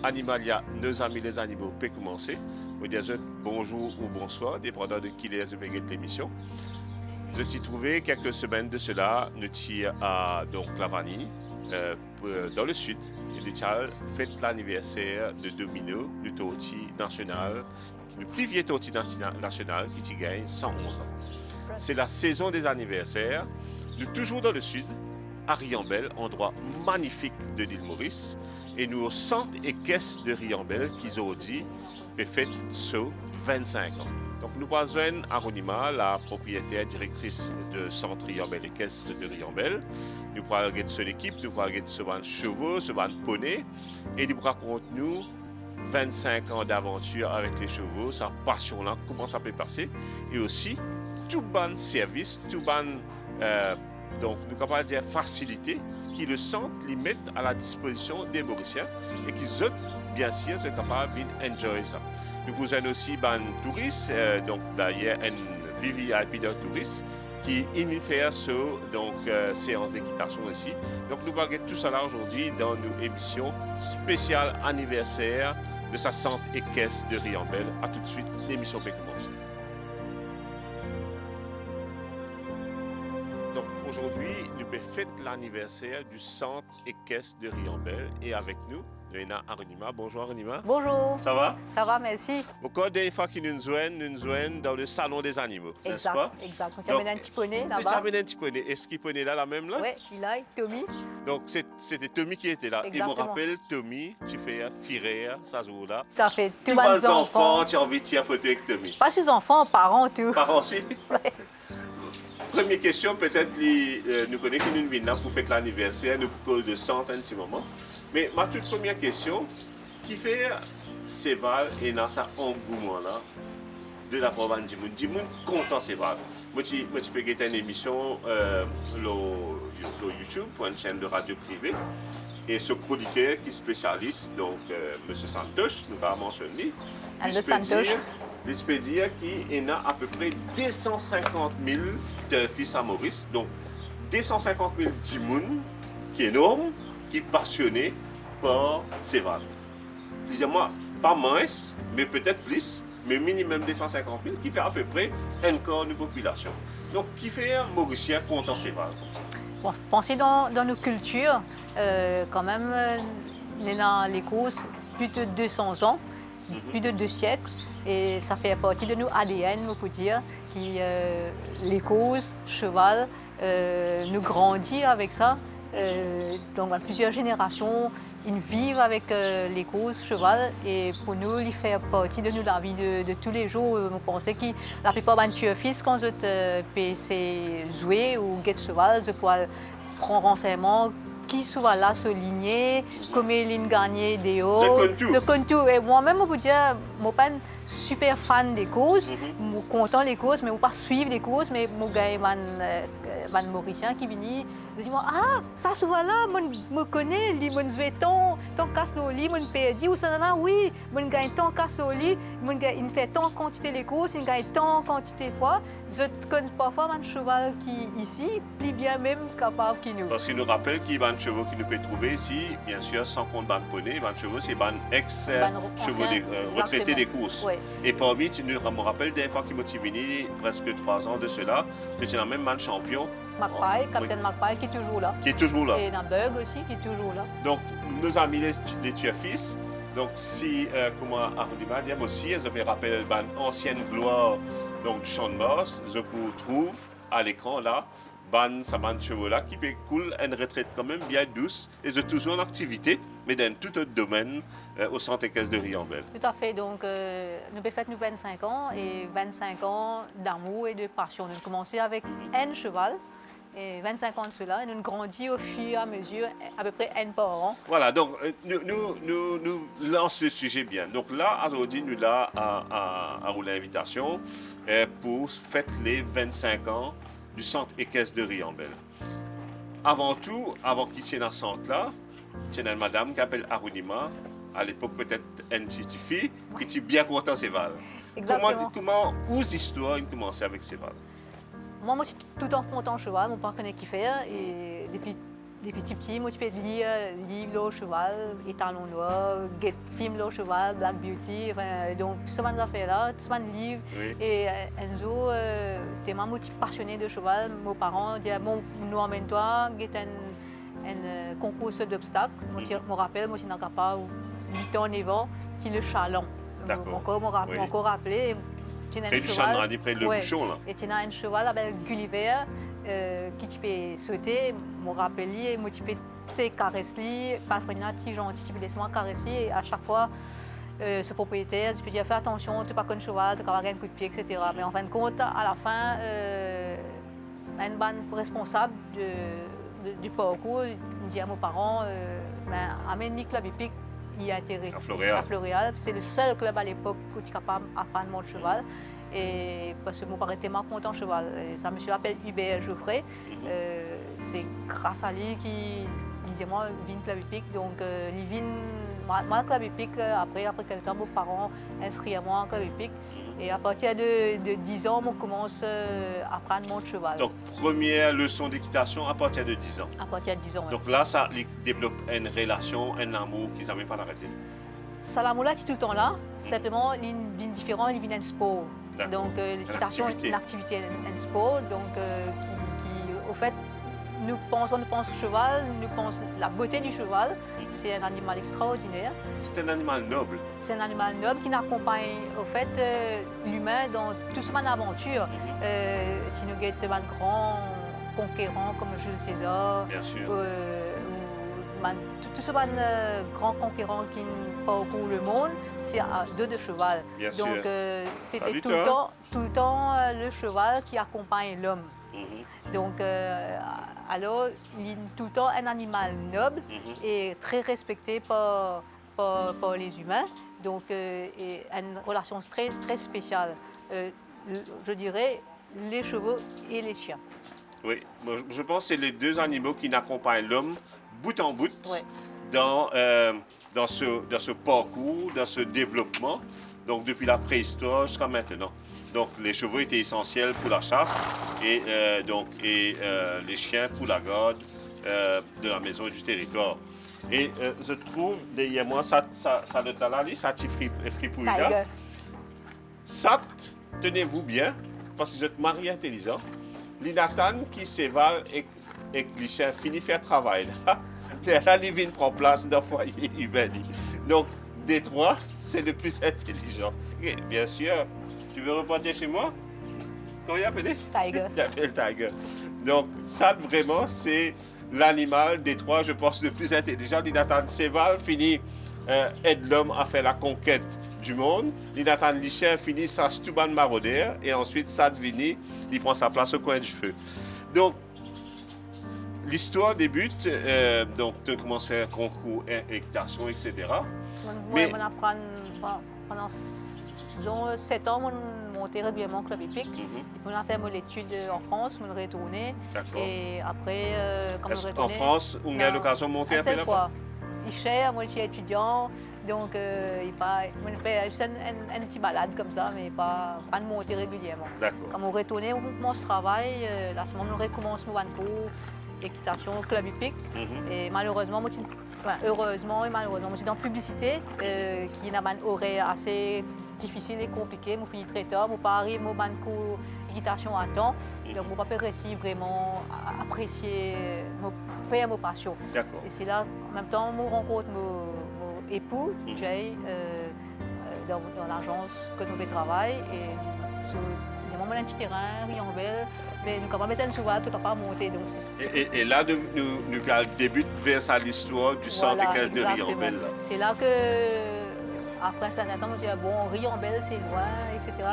Animalia, nos amis les animaux, peut commencer. Vous dire bonjour ou bonsoir, dépendant de qui les de l'émission. Je t'y trouvais quelques semaines de cela, nous tire à donc la vanille, dans le sud, et nous fête l'anniversaire de Domino, du torti national, le plus vieux torti national qui gagne 111 ans. C'est la saison des anniversaires, nous toujours dans le sud, à Riambel, endroit magnifique de l'île Maurice, et nous au centre équestre de Riambel qui aujourd'hui fait ce 25 ans. Donc nous rejoignons Aronima, la propriétaire directrice de centre Riambel équestre de Riambel. Nous parlons de son équipe, nous parlons de ce chevaux, ce poney, et nous racontons nous 25 ans d'aventure avec les chevaux, sa passion là, comment ça peut passer, et aussi tout bon service, tout bon donc, nous sommes capables de dire facilité qui le sentent, les mettent à la disposition des Mauriciens et qui, bien sûr, sont capables d'enjoyer ça. Nous pouvons aussi des touristes, donc d'ailleurs, un VVIP de touristes qui vient faire séance d'équitation ici. Donc, nous parlons de tout ça là aujourd'hui dans nos émissions spéciales anniversaire de sa centre équestre de Riambel. A tout de suite, l'émission peut commencer. Donc aujourd'hui, nous fêtons l'anniversaire du centre équestre de Riambel et avec nous, Léna Aronima. Bonjour Aronima. Bonjour. Ça va? Ça va, merci. Encore des fois qu'ils nous joignent dans le salon des animaux, n'est-ce pas? Exact. On t'amène un petit poney là-bas. Tu t'amènes un petit poney. Est-ce qu'il poney là, la même là? Oui, il a, Tommy. Donc c'était Tommy qui était là. Exactement. Et me rappelle, Tommy, tu fais firer ça jour là. Ça fait tous les enfants. Tu as envie de tirer photo avec Tommy. Pas ses enfants, parents, tout. Parents aussi? Ouais. Première question, peut-être nous connaissons que nous venons pour fêter l'anniversaire, nous pour de 100 un petit moment. Mais ma toute première question, qui fait Séval et dans cet engouement-là de la province du monde? Du monde content Séval. Moi, tu peux gagner une émission sur YouTube pour une chaîne de radio privée. Et ce chroniqueur qui est spécialiste, donc M. Santosh, nous avons mentionné. Je peux dire qu'il y a à peu près 250 000 de fils à Maurice. Donc 250 000 dimoun qui est énorme, qui est passionné par Séval. Dis-moi, pas moins, mais peut-être plus, mais minimum 250 000, qui fait à peu près un quart de population. Donc qui fait un Mauricien content Séval? Bon, pensez dans nos cultures, quand même, on est dans les courses plus de 200 ans, plus de 2 siècles, et ça fait partie de nos ADN, on peut dire, qui les courses, cheval, nous grandit avec ça. Donc, dans plusieurs générations, ils vivent avec les courses, cheval, et pour nous, il fait partie de nous, la vie de tous les jours. On pensait que la plupart de nos fils, quand je peux jouer ou guetter cheval, je peux prendre renseignement qui souvent là souligné, comme il gagné des hauts. Je connais tout. Et moi-même, je peux dire, je ne suis pas super fan des courses, je suis content des courses, mais je ne pas suivre les courses, mais je suis un Mauricien qui vient. Je dis, ah, ça souvent là, je me connais, je joue tant casse le lit, je perdu, ou ça, oui, je gagne tant casse le lit, il fait tant quantité les courses, il gagne tant quantité de fois. Je connais parfois un cheval qui ici, plus bien même capable que nous. Parce qu'il nous rappelle qu'il y a des chevaux qui nous peut trouver ici, bien sûr, sans compte ban poney, les chevaux, c'est des ex-chevaux retraités des courses. Oui. Et parmi, tu me rappelles des fois qu'il m'a venu presque 3 ans de cela, que tu as même un champion. Magpie, Captain Magpie qui est toujours là. Qui est toujours là. Et Bug aussi qui est toujours là. Donc, nos amis les tueurs-fils, donc si, comment Arundima dit aussi, je me rappelle une ancienne gloire donc, du champ de Mars, je vous trouve à l'écran là, ça ban chevaux là, qui peut cool une retraite quand même bien douce, et c'est toujours en activité, mais dans tout autre domaine au centre équestre de Riambel. Tout à fait, donc nous avons fait 25 ans, et 25 ans d'amour et de passion. Nous avons commencé avec un cheval. Et 25 ans de cela, et nous grandissons au fur et à mesure, à peu près un par an. Voilà, donc nous lançons le sujet bien. Donc là, aujourd'hui, nous là à rouler l'invitation pour fêter les 25 ans du centre équestre de Riambel. Avant tout, avant qu'il tienne dans ce centre-là, il y a une madame qui s'appelle Arunima, à l'époque peut-être une petite fille, qui était bien contente Séval. Exactement. Comment où l'histoire a commencé avec Séval? Moi, je suis tout en content cheval, mon père connaît qui faire, et depuis des petits, moi tu peux lire livre au cheval, étalon noir, get film au cheval, Black Beauty, enfin, donc ce genre d'affaires-là, ce genre de livres. Oui. Et Enzo, t'es vraiment passionné de cheval. Mes parents disaient, bon, nous emmène-toi, get un concours d'obstacles. Moi, je me rappelle, moi, je n'ai pas 8 ans, 9 ans, c'est le Chalon. D'accord. Encore rappelé. Près du champ, près le bouchon, là. Et tu as un cheval avec Gulliver qui tu peux sauter, me rappeler, moi tu peux caresser, pas freiner, tu gentil, tu peux laisser-moi caresser. Et à chaque fois, ce propriétaire, je peux dire fais attention, tu n'es pas qu'un cheval, tu n'as pas un coup de pied, etc. Mais en fin de compte, à la fin, un ban responsable du parcours, il dit à mes parents, amène Nick Clavipic. Il a intéressé à Floréal. C'est le seul club à l'époque qui était capable d'apprendre mon cheval. Et parce que mon père était content cheval. Et ça monsieur appelle Hubert Geoffrey. C'est grâce à lui qu'il dit moi vin clavipic. Donc il vient moi clavipic après quelques temps mes parents inscrits à moi en clavipic. Et à partir de 10 ans, on commence à apprendre mon cheval. Donc, première leçon d'équitation à partir de 10 ans. À partir de 10 ans, oui. Donc là, ça développe une relation, un amour qu'ils n'avaient pas arrêté. Ça l'amour-là, c'est tout le temps là. Simplement, il est différent, il vient d'un sport. Donc, l'équitation est une activité, un sport. Donc, qui, au fait, nous pensons cheval, nous pensons la beauté du cheval. C'est un animal extraordinaire. C'est un animal noble. C'est un animal noble qui accompagne au fait l'humain dans toute son aventure. Si nous avons un grand conquérant comme Jules César, bien sûr. Tout ce grand conquérant qui parcourt le monde, c'est à deux de cheval. Bien Donc c'était tout le temps le cheval qui accompagne l'homme. Donc, alors, il est tout le temps un animal noble et très respecté par les humains. Donc, et une relation très, très spéciale. Je dirais les chevaux et les chiens. Oui, je pense que c'est les deux animaux qui accompagnent l'homme bout en bout dans ce parcours, dans ce développement, donc depuis la préhistoire jusqu'à maintenant. Donc les chevaux étaient essentiels pour la chasse et les chiens pour la garde de la maison et du territoire. Et je trouve derrière moi, ça le talali, ça fripouille là. Ça, tenez-vous bien, parce que vous êtes marié intelligent. Linatan qui s'évale et les chiens finissent faire travail. Là, il vient prendre place dans le foyer humain. Donc, des trois, c'est le plus intelligent. Et bien sûr, tu veux repartir chez moi? Comment il appelle? Tiger. Il appelle Tiger. Donc, ça, vraiment, c'est l'animal des trois, je pense, le plus intelligent. Linatan s'évale, finit aide l'homme à faire la conquête du monde. Linatan Lichien finit sa stubane maraudeur et ensuite Sad Vini, il prend sa place au coin du feu. Donc, l'histoire débute, donc tu commences à faire concours, équitation, etc. Mais on apprend pendant disons, 7 ans, on montait régulièrement au club épique. On a fait mon étude en France, on est retourné. Et après, quand on est retourné... En France, on a l'occasion de monter un peu là-bas? Il est cher, moi je suis étudiant, donc on fait juste un petit balade comme ça, mais pas de monter régulièrement. Quand on retourne, on commence le travail, là, ce moment on recommence mon cours, équitation, club hippique. Et malheureusement, heureusement et malheureusement, je suis dans la publicité, qui a un horaire assez difficile et compliqué. Je finis très tard, je pas arrive à cours équitation à temps, donc je ne peux pas réussir vraiment à apprécier, faire ma passion. Et c'est là, en même temps, je rencontre mon époux, Jay, dans l'agence que nous travaillons. Et il y a un petit terrain, Riambel, mais nous sommes capables de mettre un cheval, tout capable de monter. Et là, nous débute vers ça l'histoire du 115 de Riambel. C'est là que, après un certain temps, je dis bon, Riambel, c'est loin, etc.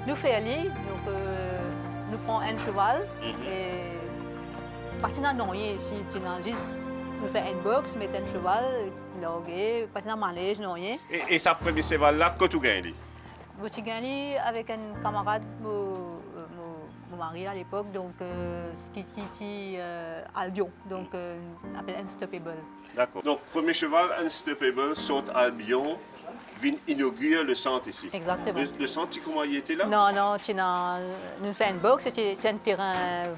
Nous faisons aller, donc nous prenons un cheval et partir dans non, si tu as juste, nous faisons une box, mettre un cheval, loguer, partir dans manège, non. Et sa première cheval là, que tu gagnes? Je gagne avec un camarade, mon mari à l'époque, donc qui était à Lyon, donc on appelle Unstoppable. D'accord. Donc premier cheval Unstoppable saute à Lyon vient inaugurer le centre ici. Exactement. Le centre, comment il était là? Non, non, nous faisons une box, c'est un terrain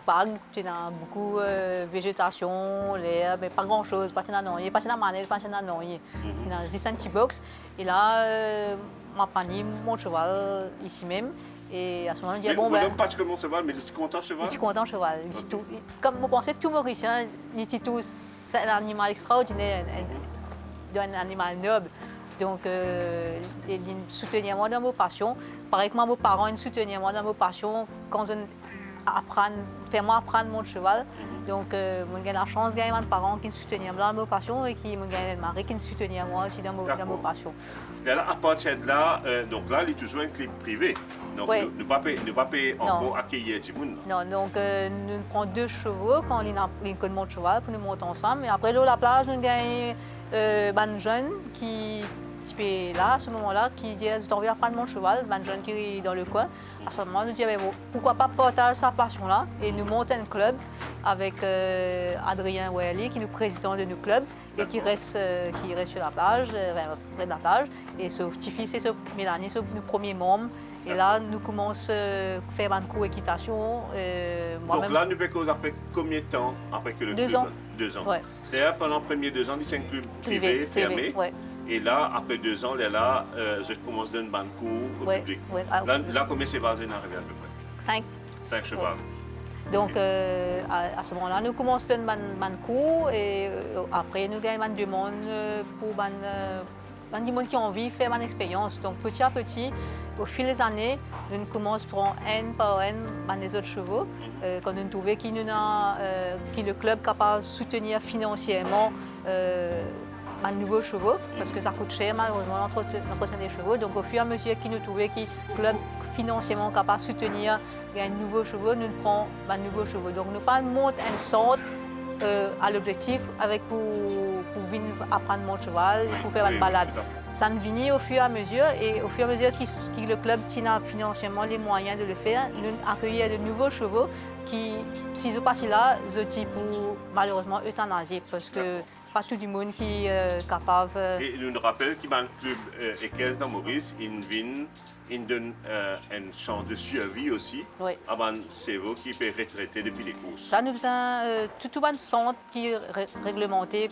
vague, tu as beaucoup de végétation, l'herbe, mais pas grand chose, pas de manel, pas de manel, pas de noyer. Tu as juste un petit box. Et là, ma panier, mon cheval ici même. Et à ce moment, on dit, Mais bon, ben. Pas que mon cheval, mais le petit content cheval? Je suis content cheval. Comme vous pensez, tout Mauricien, c'est un animal extraordinaire, un animal noble. Donc, ils soutenaient moi dans mes passions. Pareil que mes parents, ils soutenaient moi dans mes passions quand ils moi apprendre mon cheval. Donc, j'ai la chance de gagner mes parents qui me soutenaient dans mes passions et qui me gagné le mari qui me soutenait moi aussi dans mes passions. Et là, à partir de là, donc là, il est toujours un club privé. Donc, oui. ne pas payer encore accueillir du monde. Non, donc nous prenons 2 chevaux quand on a mon cheval pour nous monter ensemble. Et après, là, la plage, nous gagnons un jeune qui est là, à ce moment-là, qui dit j'ai envie d'apprendre mon cheval, un jeune qui est dans le coin. À ce moment, nous disons pourquoi pas partager sa passion-là et nous monter un club avec Adrien Welly, qui est le président de nos clubs et qui reste sur la plage, près de la plage. Et sauf petit-fils et sauf Mélanie, sont nos premiers membres. Et là, nous commençons à faire un cours d'équitation. Donc là, nous pouvons après combien de temps après que le 2 club? ans. 2 ans. Ouais. C'est-à-dire pendant les premiers 2 ans, c'est un club privé, fermé. Ouais. Et là, après 2 ans, là, je commence à donner un cours au public. Ouais. Là, combien c'est basé arrivé à peu près? 5. 5 chevals. Donc, à ce moment-là, nous commençons à donner un cours et après, nous gagnons une demande pour des gens qui ont envie de faire une expérience. Donc, petit à petit, au fil des années, nous commençons à prendre un par un des autres chevaux. Quand nous trouvons que le club est capable de soutenir financièrement un nouveau chevaux, parce que ça coûte cher malheureusement l'entretien des chevaux. Donc, au fur et à mesure que nous trouvons que le club financièrement capable de soutenir un nouveau chevaux, nous prenons un nouveau chevaux. Donc, nous pas monter un centre à l'objectif pour venir apprendre mon cheval et pour faire une balade. Ça me vient au fur et à mesure que le club tient financièrement les moyens de le faire, nous accueillir de nouveaux chevaux qui, si ils partent là, ils pour malheureusement euthanasier parce que pas tout le monde qui est capable. Et nous rappelons qu'il y a un club équestre dans Maurice, il donne une chance de survie aussi. Oui. Avant c'est vous qui peut retraiter depuis les courses. Ça nous besoin tout un centre qui est réglementé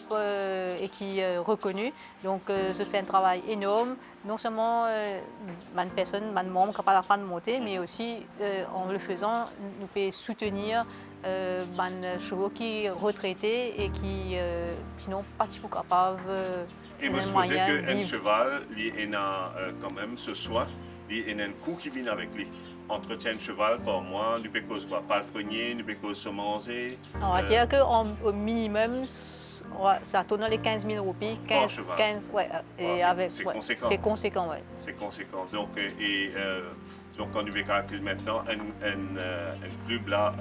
et qui est reconnu. Donc ça fait un travail énorme. Non seulement une personne, un membre capable d'apprendre à monter, mais aussi en le faisant, nous pouvons soutenir des chevaux qui sont retraités et qui sinon pas capables et vous supposez qu'un cheval il a quand même ce soin, il a un coût qui vient avec lui. Entretien de cheval par mois, nous pouvons cause quoi? Pas le freinier, nous pouvons cause semencer. On va dire qu'au minimum, ça tourne dans les 15 000 roupies. 15, ouais, c'est conséquent. C'est conséquent, oui. C'est conséquent. Donc, donc quand nous calculons maintenant un club là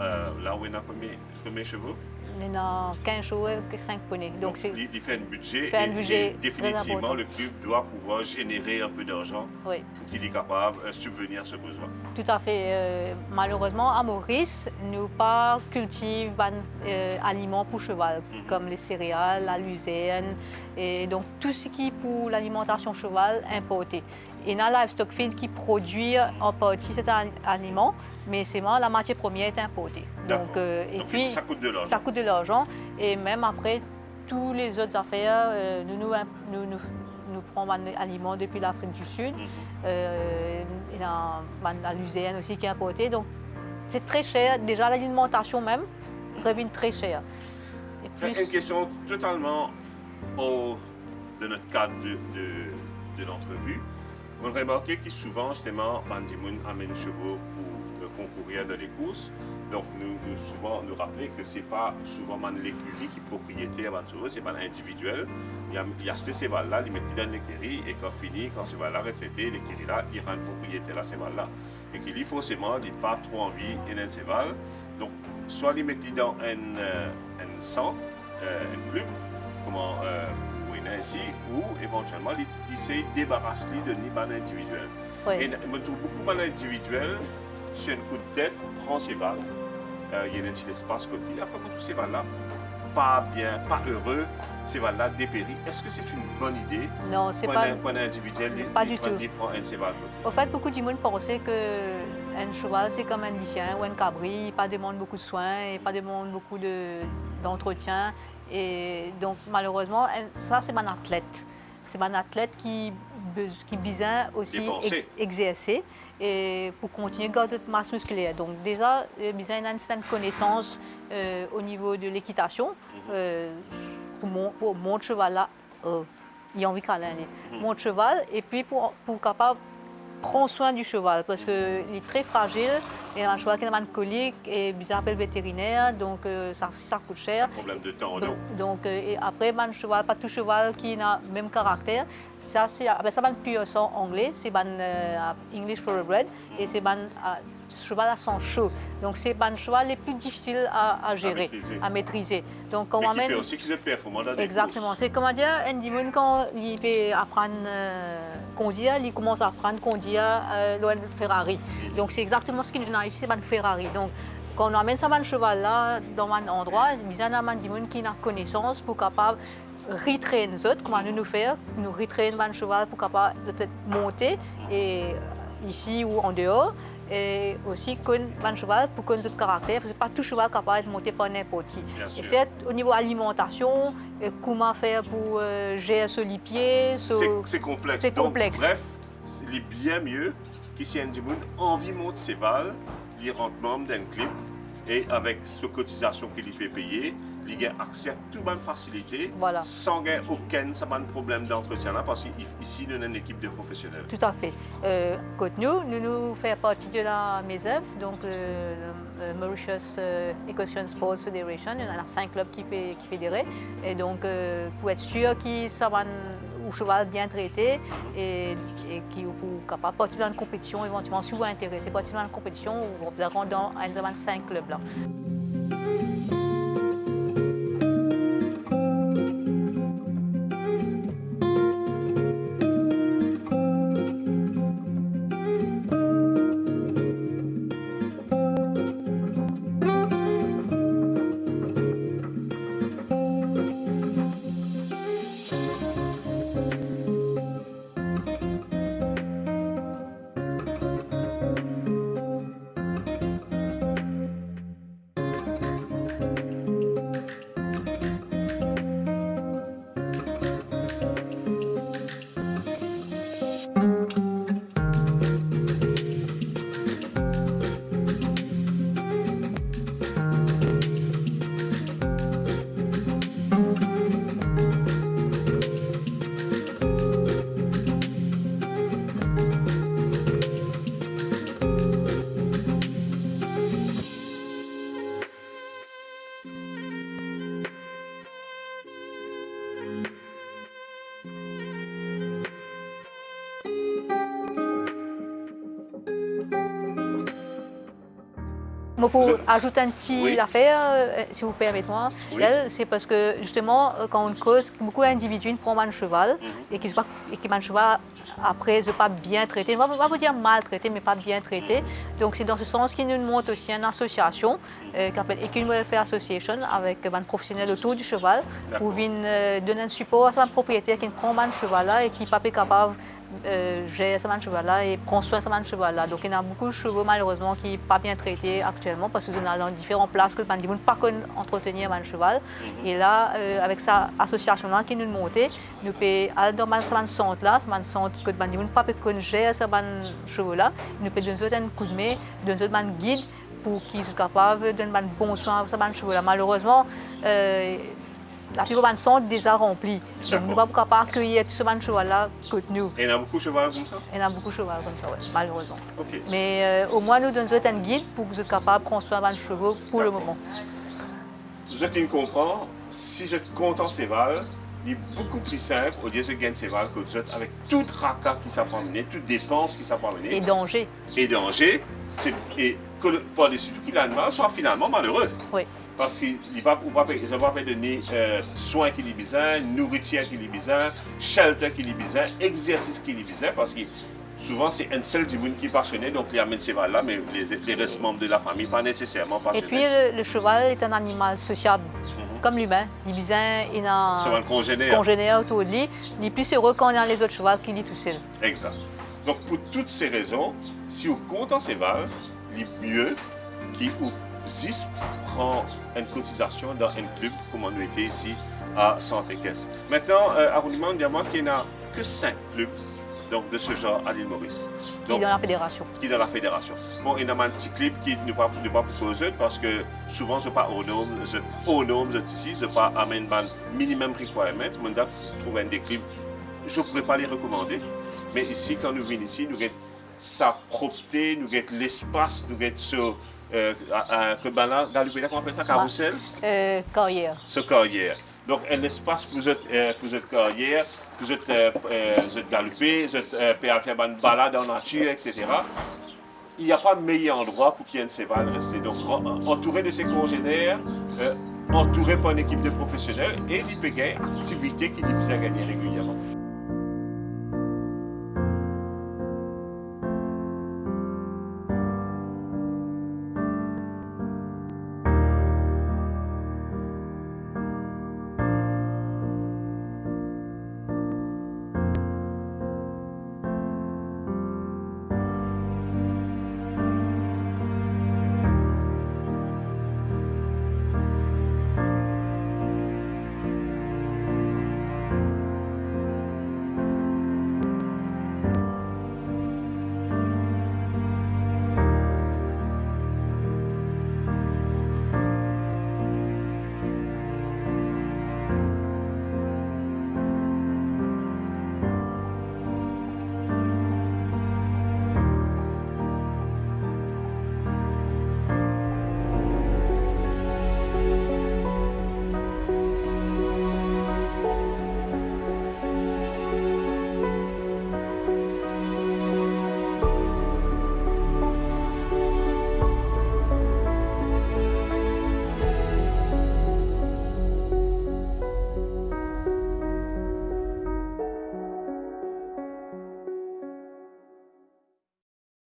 où il y a combien de chevaux? Il y a 15 chevaux et 5 poneys. Donc il fait un budget et définitivement le club doit pouvoir générer un peu d'argent pour qu'il est capable de subvenir à ce besoin. Tout à fait. Malheureusement, à Maurice, nous pas cultivons des aliments pour cheval, comme les céréales, la luzerne, et donc tout ce qui est pour l'alimentation cheval importé. Il y a un livestock feed qui produit en partie cet aliment, mais c'est moi, la matière première est importée. Donc, et puis, ça coûte de l'argent. Ça coûte de l'argent. Et même après, toutes les autres affaires, nous prenons un aliment depuis l'Afrique du Sud. Il y a la luzerne aussi qui est importée. Donc, c'est très cher. Déjà, l'alimentation même revient très cher. Et plus... Une question totalement hors de notre cadre de l'entrevue. On remarque que souvent, justement, Bandimoun amène chevaux pour concourir dans les courses. Donc, souvent nous rappeler que ce n'est pas souvent l'écurie qui est propriétaire avant tout, ce n'est pas l'individuel. Il y a ces chevaux-là, ils mettent dans l'écurie et quand fini, quand ce cheval-là retraité, l'écurie-là, il rend propriétaire à ce cheval-là. Et qu'il forcément, il n'a pas trop envie d'un cheval. Donc, soit il met dans un centre, un club, comment ici, ou éventuellement il essaie de débarrasser de Niban individuel. Oui. Et je trouve beaucoup de individuel, sur un coup de tête, prend ses balles, il y a un petit espace côté, après tout ces balles-là, pas bien, pas heureux, cheval-là dépérit. Est-ce que c'est une bonne idée? Non, c'est pas... Pour un individuel, Pas du tout. Il prend un cheval. Au fait, beaucoup de monde pensait qu'un cheval, c'est comme un chien ou un cabri, pas demande beaucoup de soins et pas demande beaucoup d'entretien. Et donc, malheureusement, ça, c'est un athlète. C'est un athlète qui besoin aussi exercer et pour continuer à garder cette masse musculaire. Donc, déjà, besoin d'une certaine connaissance au niveau de l'équitation. Pour mon cheval-là, il a envie de mon cheval, et puis pour capable prendre soin du cheval, parce qu'il est très fragile, et un cheval qui a une colique, et bizarre appelle vétérinaire, donc ça coûte cher. Un problème de temps, non? Donc, et après, un cheval, pas tout cheval qui a le même caractère, ça c'est un pur sang anglais, c'est un English Thoroughbred, et c'est un cheval à sang chaud. Donc c'est un cheval les plus difficiles à gérer, à maîtriser. Donc mais qui fait aussi qu'ils sont performants dans des exactement. C'est comment dire, un dimanche quand il peut apprendre conduire, il commence à apprendre conduire loin de Ferrari. Donc c'est exactement ce qu'il nous a ici, c'est un Ferrari. Donc quand on amène ça un cheval là dans un endroit, il y a un dimanche qui a connaissance pour capable retrainer nous autres, comment nous faire, nous retrainer un cheval pour capable de monter et ici ou en dehors. Et aussi un cheval pour connaître notre caractère, parce que pas tout cheval capable de monter par n'importe qui. Et c'est au niveau alimentation, comment faire pour gérer sur les pieds. C'est complexe. C'est complexe. Bref, il est bien mieux qu'ici un monde envie monter cheval, il rentre membre d'un club et avec ce cotisation qu'il peut payer, il a accès à toute bonne facilité, voilà. Sans aucun problème d'entretien là, parce qu'ici nous avons une équipe de professionnels. Tout à fait. Côté nous faisons partie de la MESEF, donc le Mauritius Equestrian Sports Federation. Il y en a 5 clubs qui fédèrent. Et donc pour être sûr qu'ils sont au cheval bien traité et qui pour capable participer à une compétition éventuellement si vous êtes intéressé participer à une compétition vous rentrez dans un de 5 clubs là. Pour ajouter un petit affaire, si vous permettez-moi, c'est parce que justement, quand on cause, beaucoup d'individus prennent un cheval et qui un cheval après ne pas bien traité, on ne va pas dire maltraité, mais pas bien traité. Donc c'est dans ce sens qu'il nous montre aussi une association qui s'appelle Equine Welfare Association avec un professionnel autour du cheval pour venir donner un support à un propriétaire qui prend un cheval là et qui n'est pas capable gérer ce cheval-là et prendre soin de ce cheval-là. Donc il y a beaucoup de chevaux malheureusement qui ne sont pas bien traités actuellement parce qu'ils sont dans différentes places que les gens ne peuvent pas entretenir un cheval. Et là, avec cette association-là qui nous monte, nous pouvons aller dans ce centre-là, ce centre que les gens ne peuvent pas gérer ce cheval-là, nous pouvons donner un coup de main, donner un guide pour qu'ils soient capables de donner un bon soin à ce cheval-là. Malheureusement, la plupart des centres sont déjà remplis. Donc, nous ne pouvons pas accueillir tout ce cheval-là que nous. Et il y a beaucoup de chevaux comme ça? Il y a beaucoup de chevaux comme ça, oui, malheureusement. Okay. Mais au moins, nous donnons un guide pour que vous soyez capable de prendre soin de chevaux pour le moment. Je comprends, si je suis content cheval, il est beaucoup plus simple au lieu de gagner cheval que vous avec tout tracas qui s'apprend à mener, toutes dépenses qui s'apprend à mener. Et danger. Et danger, et que par-dessus tout, l'animal soit finalement malheureux. Oui. Parce qu'ils ne vont pas donner soins qu'il a besoin, nourriture qu'il a besoin, shelter qu'il a besoin, exercice qu'il a besoin, parce que souvent c'est un seul du monde qui est passionné, donc il amène ces cheval-là, mais les restes membres de la famille, pas nécessairement passionnés. Et puis le cheval est un animal sociable. comme l'humain. Il besoin, il a C'est un congénère. congénère autour de lui. Il est plus heureux quand il a les autres chevaux qu'il est tout seul. Exact. Donc, pour toutes ces raisons, si vous comptez en Céval, il est mieux qu'il ou ZIS prend une cotisation dans un club comme on était ici à Santé-Caisse. Maintenant, arrondissement de Diamant, il n'y a que 5 clubs donc, de ce genre à l'île Maurice. Qui est dans la fédération. Qui est dans la fédération. Bon, il y a un petit clip qui ne pas pour causer parce que souvent, je ne pas autonome, ici, je ne pas amène un minimum requirement. Je trouve un des clips, je ne pourrais pas les recommander. Mais ici, quand nous venons ici, nous avons sa propreté, nous avons l'espace, nous avons ce comment on appelle ça, carrousel? Carrière. Ce carrière. Donc, un espace pour votre carrière, pour votre galoper, pour faire une balade en nature, etc. Il n'y a pas de meilleur endroit pour qu'il y ait un Céval rester. Donc, entouré de ses congénères, entouré par une équipe de professionnels et il peut gagner activité qui peut gagner régulièrement.